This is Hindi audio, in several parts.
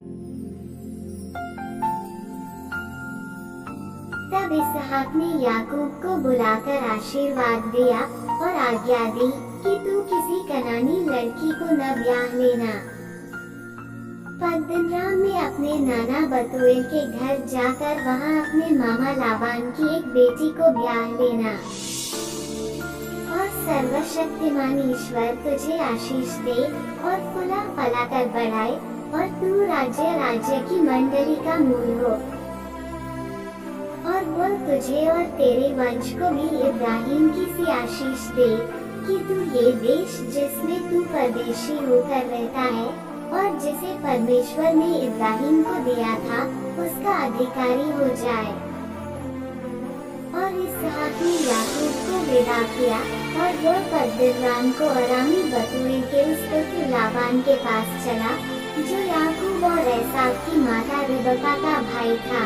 तब इसहाक ने याकूब को बुलाकर आशीर्वाद दिया और आज्ञा दी कि तू किसी कनानी लड़की को न ब्याह लेना। पद्दनराम ने अपने नाना बतूएल के घर जाकर वहां अपने मामा लाबान की एक बेटी को ब्याह लेना। और सर्वशक्तिमान ईश्वर तुझे आशीष दे और फुला फला कर बढ़ाए और तू राज्य की मंडली का मूल हो। और वो तुझे और तेरे वंश को भी इब्राहिम की सी आशीष दे कि तू ये देश जिसमें तू परदेशी होकर रहता है और जिसे परमेश्वर ने इब्राहिम को दिया था उसका अधिकारी हो जाए। और इसहाक ने याकूब को विदा किया और वो पद्दनराम को अरामी बतूएल के उस पुत्र लाबान के पास चला जो याकूब और एसाव की माता रिबका का भाई था।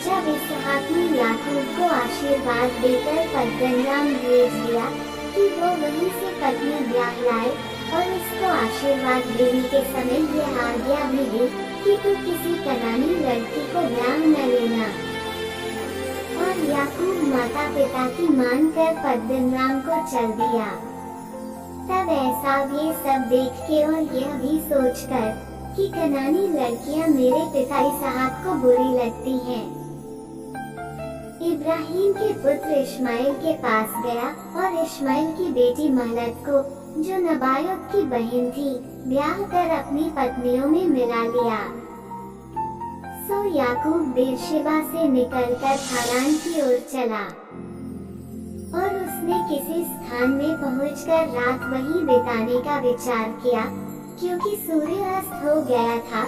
जब इसहाक ने याकूब को आशीर्वाद देकर पद्दनराम भेज दिया कि वो वहीं से पत्नी ब्याह लाए और उसको आशीर्वाद देने के समय यह आज्ञा भी दी कि तू किसी कनानी लड़की को ब्याह न लेना। और याकूब माता पिता की मानकर पद्दनराम को चल दिया। तब एसाव ये सब देख के और यह भी सोचकर कि कनानी लड़कियां मेरे पिता इसहाक को बुरी लगती हैं, इब्राहिम के पुत्र इश्माइल के पास गया और इश्माइल की बेटी महलत को जो नबायोत की बहन थी ब्याह कर अपनी पत्नियों में मिला लिया। सो याकूब बेरशेबा से निकलकर हारान की ओर चला और उसने किसी स्थान में पहुंचकर रात वहीं बिताने का विचार किया क्योंकि सूर्यास्त हो गया था।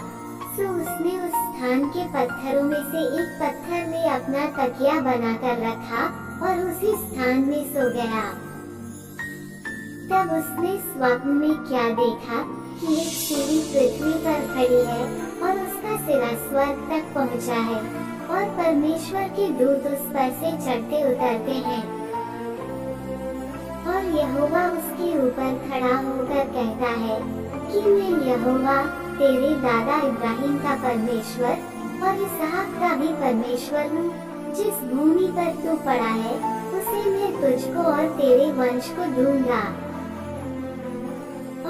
सो उसने उस स्थान के पत्थरों में से एक पत्थर में अपना तकिया बनाकर रखा और उसी स्थान में सो गया। तब उसने स्वप्न में क्या देखा कि एक सीढ़ी पृथ्वी पर खड़ी है और उसका सिरा स्वर्ग तक पहुंचा है और परमेश्वर के दूत उस पर से चढ़ते उतरते हैं। और यहोवा उसके ऊपर खड़ा होकर कहता है कि मैं यहोवा तेरे दादा इब्राहिम का परमेश्वर और इसहाक का भी परमेश्वर हूँ। जिस भूमि पर तू पड़ा है उसे मैं तुझको और तेरे वंश को दूंगा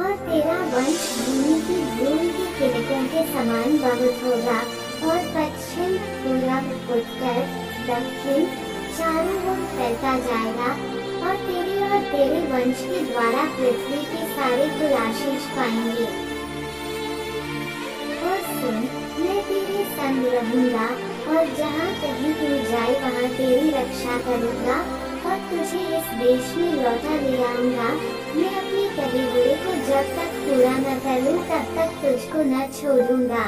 और तेरा वंश भूमि की धूल के किलकों के समान बहुत होगा और पश्चिम पूरब उत्तर दक्षिण चारों ओर फैलता जाएगा और तेरे वंश के द्वारा पृथ्वी के सारे कुल आशीष पाएंगे। और सुन, मैं तेरे संग रहूंगा और जहाँ कहीं तू जाए वहाँ तेरी रक्षा करूंगा और तुझे इस देश में लौटा ले आऊंगा। मैं अपने कहे हुए को जब तक पूरा न कर लूं तब तक तुझको न छोड़ूंगा।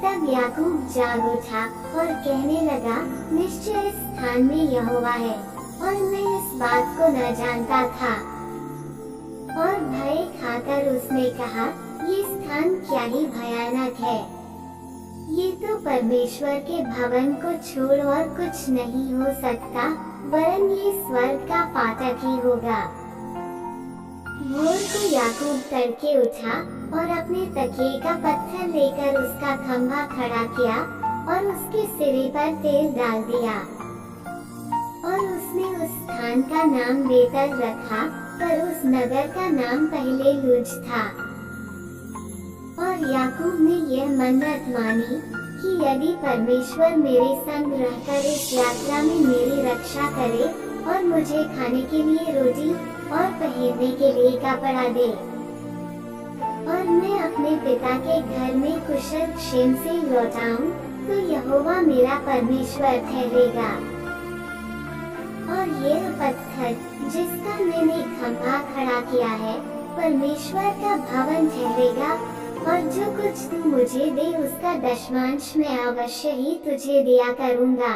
तब याकूब जाग उठा और कहने लगा, निश्चय इस स्थान में यहोवा है और मैं इस बात को न जानता था। और भय खाकर उसने कहा, ये स्थान क्या ही भयानक है, ये तो परमेश्वर के भवन को छोड़ और कुछ नहीं हो सकता वरन ये स्वर्ग का फाटक ही होगा। भोर को याकूब तड़के उठा और अपने तकिए का पत्थर लेकर उसका खंभा खड़ा किया और उसके सिरे पर तेल डाल दिया और उसने उस स्थान का नाम बेतल रखा पर उस नगर का नाम पहले लूज था। और याकूब ने यह मन्नत मानी कि यदि परमेश्वर मेरे संग रहकर इस यात्रा में मेरी रक्षा करे और मुझे खाने के लिए रोटी और पहनने के लिए कपड़ा दे और मैं अपने पिता के घर में कुशल क्षेम से लौटाऊं, तो यहोवा मेरा परमेश्वर ठहरेगा। और यह पत्थर जिसका मैंने खंभा खड़ा किया है परमेश्वर का भवन ठहरेगा और जो कुछ तू मुझे दे उसका दशमांश मैं अवश्य ही तुझे दिया करूँगा।